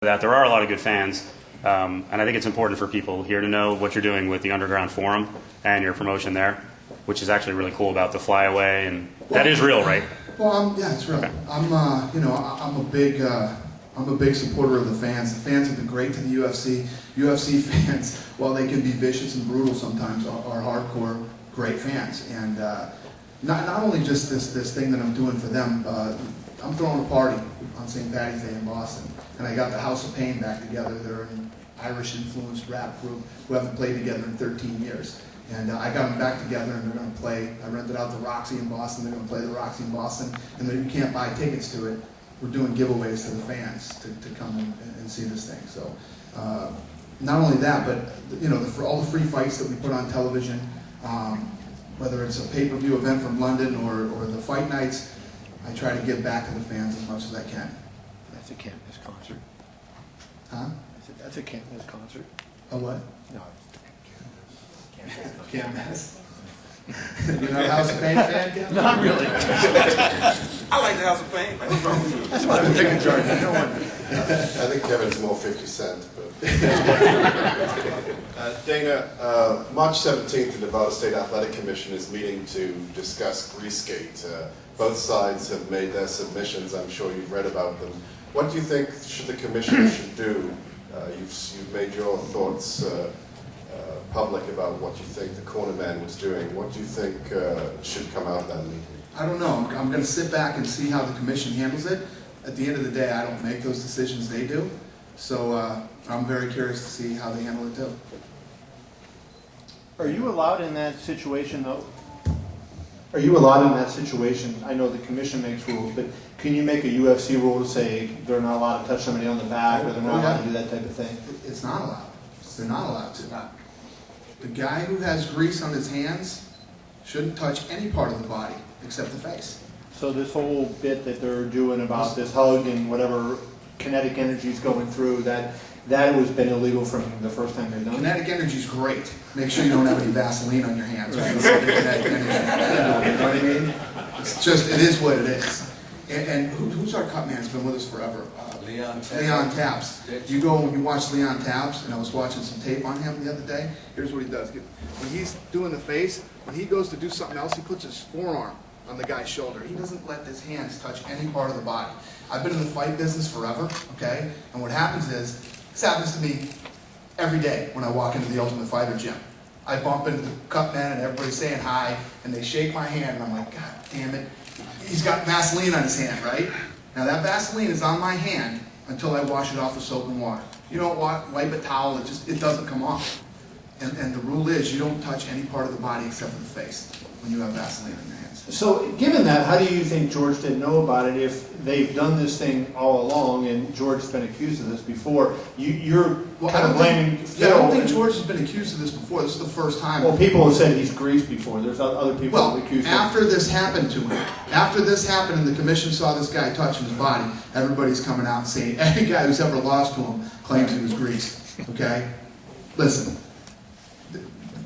that there are a lot of good fans, and I think it's important for people here to know what you're doing with the Underground Forum and your promotion there, which is actually really cool about the flyaway, and that is real, right? Well, yeah, it's real. Okay. I'm a big supporter of the fans. The fans have been great to the UFC. UFC fans, while they can be vicious and brutal sometimes, are hardcore, great fans. And not only just this thing that I'm doing for them. I'm throwing a party on St. Paddy's Day in Boston, and I got the House of Pain back together. They're an Irish-influenced rap group who haven't played together in 13 years. And I got them back together, and they're going to play. I rented out the Roxy in Boston. They're going to play the Roxy in Boston, and you can't buy tickets to it. We're doing giveaways to the fans to come and see this thing. So not only that, but for all the free fights that we put on television, whether it's a pay-per-view event from London or the fight nights, I try to give back to the fans as much as I can. That's a campus concert. Huh? That's a campus concert. A what? No. Campus. You're not a House of Pain fan, Kevin? Not really. I like the House of Pain. That's why I'm taking charge. I think Kevin's more 50 Cent. But Dana, March 17th, the Nevada State Athletic Commission is meeting to discuss Greasegate. Both sides have made their submissions. I'm sure you've read about them. What do you think the commission should do? You've made your thoughts public about what you think the corner man was doing. What do you think should come out of that meeting? I don't know. I'm going to sit back and see how the commission handles it. At the end of the day, I don't make those decisions, they do. So I'm very curious to see how they handle it too. Are you allowed in that situation, though? Are you allowed in that situation? I know the commission makes rules, but can you make a UFC rule to say they're not allowed to touch somebody on the back, or they're not allowed to do that type of thing? It's not allowed. They're not allowed to. The guy who has grease on his hands shouldn't touch any part of the body except the face. So this whole bit that they're doing about this hug and whatever kinetic energy is going through, that has been illegal from the first time they've done it? Kinetic energy is great. Make sure you don't have any Vaseline on your hands. Right? Kinetic energy. You know what I mean? It's just, it is what it is. And who's our cut man? It's been with us forever. Leon Taps. Leon Taps. You go and you watch Leon Taps, and I was watching some tape on him the other day. Here's what he does. When he's doing the face, when he goes to do something else, he puts his forearm on the guy's shoulder. He doesn't let his hands touch any part of the body. I've been in the fight business forever, okay? And what happens is, this happens to me every day when I walk into the Ultimate Fighter gym. I bump into the cut man and everybody's saying hi, and they shake my hand, and I'm like, God damn it. He's got Vaseline on his hand, right? Now that Vaseline is on my hand until I wash it off with soap and water. You don't wipe a towel, it doesn't come off. And the rule is you don't touch any part of the body except for the face when you have Vaseline on your hands. So given that, how do you think George didn't know about it if they've done this thing all along and George has been accused of this before? You're kind of blaming Phil. Yeah, I don't think George has been accused of this before. This is the first time. Well, people have said he's greased before. There's other people who have accused him. After this happened to him, after this happened and the commission saw this guy touching his body, everybody's coming out and saying, every guy who's ever lost to him claims he was greased. Okay? Listen.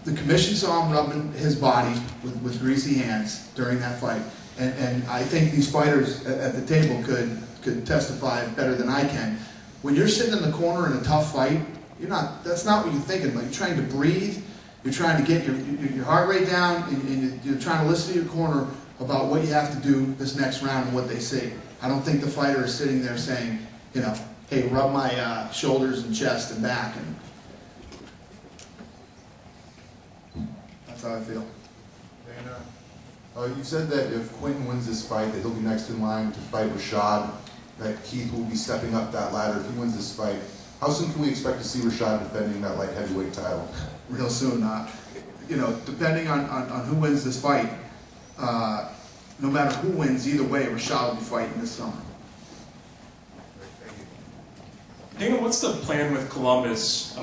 The commission saw him rubbing his body with greasy hands during that fight, and I think these fighters at the table could testify better than I can. When you're sitting in the corner in a tough fight, that's not what you're thinking about. You're trying to breathe, you're trying to get your heart rate down, and you're trying to listen to your corner about what you have to do this next round and what they say. I don't think the fighter is sitting there saying, hey, rub my shoulders and chest and back, and that's how I feel. Dana, you said that if Quentin wins this fight, that he'll be next in line to fight Rashad, that Keith will be stepping up that ladder if he wins this fight. How soon can we expect to see Rashad defending that light heavyweight title? Real soon. Depending on who wins this fight, no matter who wins, either way, Rashad will be fighting this summer. Dana, what's the plan with Columbus?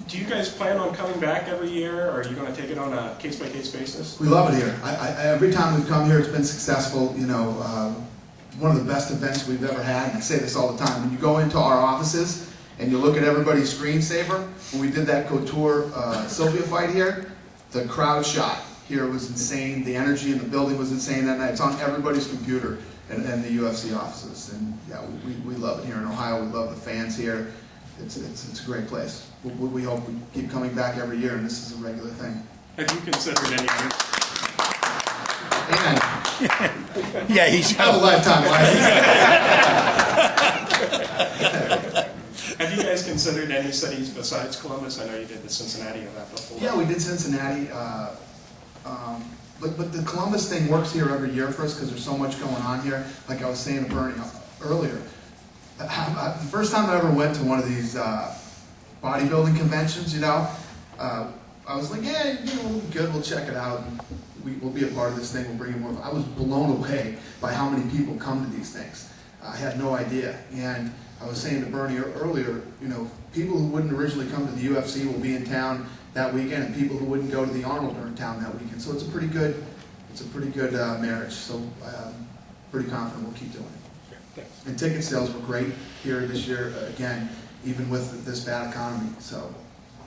Do you guys plan on coming back every year, or are you going to take it on a case-by-case basis? We love it here. Every time we've come here, it's been successful. One of the best events we've ever had. And I say this all the time. When you go into our offices and you look at everybody's screensaver, when we did that Couture Sylvia fight here, the crowd shot here was insane. The energy in the building was insane that night. It's on everybody's computer. and the UFC offices. And yeah, we love it here in Ohio. We love the fans here. It's a great place. We hope we keep coming back every year, and this is a regular thing. Have you considered any? And Yeah, he's have a lifetime Have you guys considered any cities besides Columbus? I know you did the Cincinnati event before. Yeah, we did Cincinnati, but the Columbus thing works here every year for us because there's so much going on here. Like I was saying to Bernie earlier, the first time I ever went to one of these bodybuilding conventions, you know, I was like, yeah, you know, we'll be good, we'll check it out, and we'll be a part of this thing, we'll bring in more. I was blown away by how many people come to these things. I had no idea, and I was saying to Bernie earlier, you know, people who wouldn't originally come to the UFC will be in town that weekend, and people who wouldn't go to the Arnold are in town that weekend. So it's a pretty good marriage. So I'm pretty confident we'll keep doing it. And ticket sales were great here this year, again, even with this bad economy. So.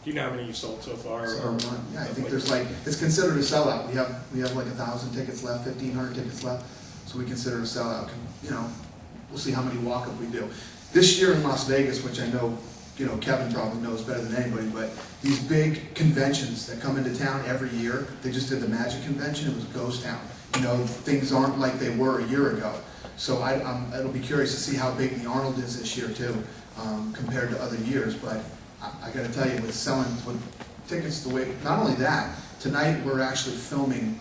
Do you know how many you sold so far? Yeah, I think there's like, it's considered a sellout. We have like 1,000 tickets left, 1,500 tickets left, so we consider it a sellout. You know, we'll see how many walk-up we do. This year in Las Vegas, which I know, you know, Kevin probably knows better than anybody, but these big conventions that come into town every year, they just did the Magic Convention, it was a ghost town. You know, things aren't like they were a year ago. So it'll be curious to see how big the Arnold is this year too, compared to other years. But I got to tell you, with tickets the way, not only that, tonight we're actually filming,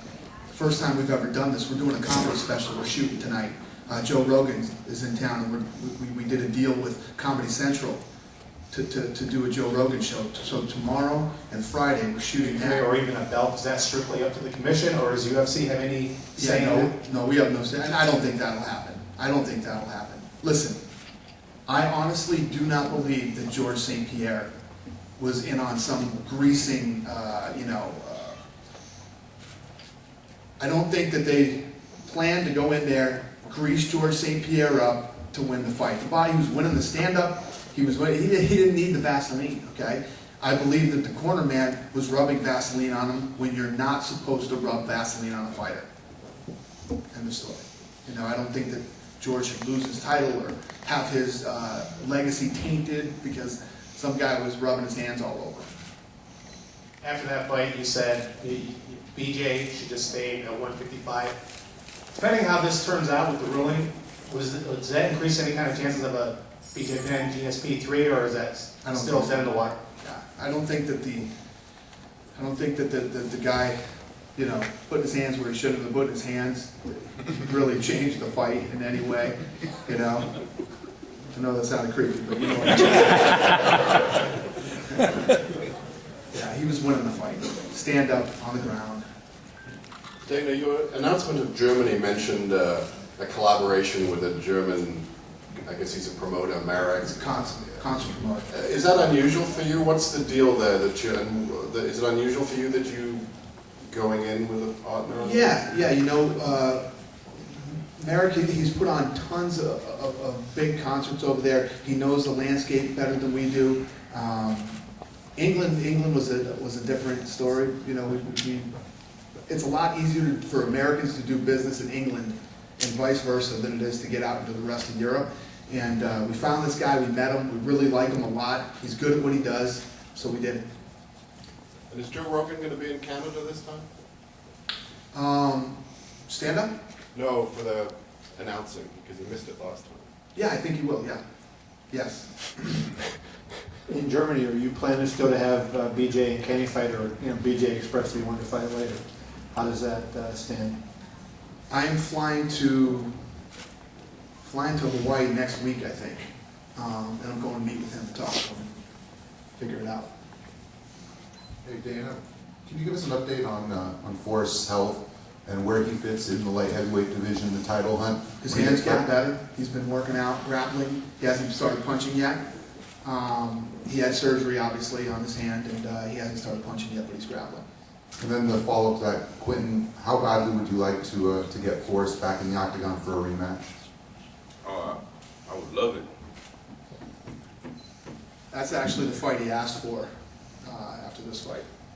first time we've ever done this, we're doing a comedy special we're shooting tonight. Joe Rogan is in town, and we did a deal with Comedy Central to do a Joe Rogan show. So tomorrow and Friday we're shooting that. Or even a belt, is that strictly up to the commission, or does UFC have any say in it? No, we have no say, and I don't think that'll happen. I don't think that'll happen. Listen, I honestly do not believe that George St. Pierre was in on some greasing, I don't think that they planned to go in there, grease George St. Pierre up to win the fight. The body was winning the stand-up, he didn't need the Vaseline, okay? I believe that the corner man was rubbing Vaseline on him when you're not supposed to rub Vaseline on a fighter. End of story. You know, I don't think that George should lose his title or have his legacy tainted because some guy was rubbing his hands all over. After that fight, you said BJ should just stay at 155. Depending how this turns out with the ruling, does that increase any kind of chances of a BJ Penn GSP3, or is that still dead in the water? Yeah, I don't think that the guy, you know, putting his hands where he shouldn't have put his hands really changed the fight in any way, you know. I know that sounded creepy, but you know what I mean. Yeah, he was winning the fight. Stand up on the ground. Dana, your announcement of Germany mentioned a collaboration with a German, I guess he's a promoter, Marek. It's a concert promoter. Is that unusual for you? What's the deal there? Is it unusual for you that you going in with a partner? Yeah, you know, Marek, he's put on tons of big concerts over there. He knows the landscape better than we do. England was a different story. You know, it's a lot easier for Americans to do business in England and vice versa than it is to get out into the rest of Europe. And we found this guy, we met him, we really like him a lot. He's good at what he does, so we did it. And is Joe Rogan going to be in Canada this time? Stand up? No, for the announcing, because he missed it last time. Yeah, I think he will, yeah. Yes. In Germany, are you planning still to have BJ and Kenny fight, or BJ expressly wanted to fight later? How does that stand? I am flying to Hawaii next week, I think, and I'm going to meet with him to talk to him, figure it out. Hey Dana, can you give us an update on Forrest's health and where he fits in the light heavyweight division, the title hunt? His hands got better. He's been working out, grappling. He hasn't started punching yet. He had surgery, obviously, on his hand, and he hasn't started punching yet, but he's grappling. And then the follow-up to that, Quentin, how badly would you like to get Forrest back in the octagon for a rematch? I would love it. That's actually the fight he asked for after this fight.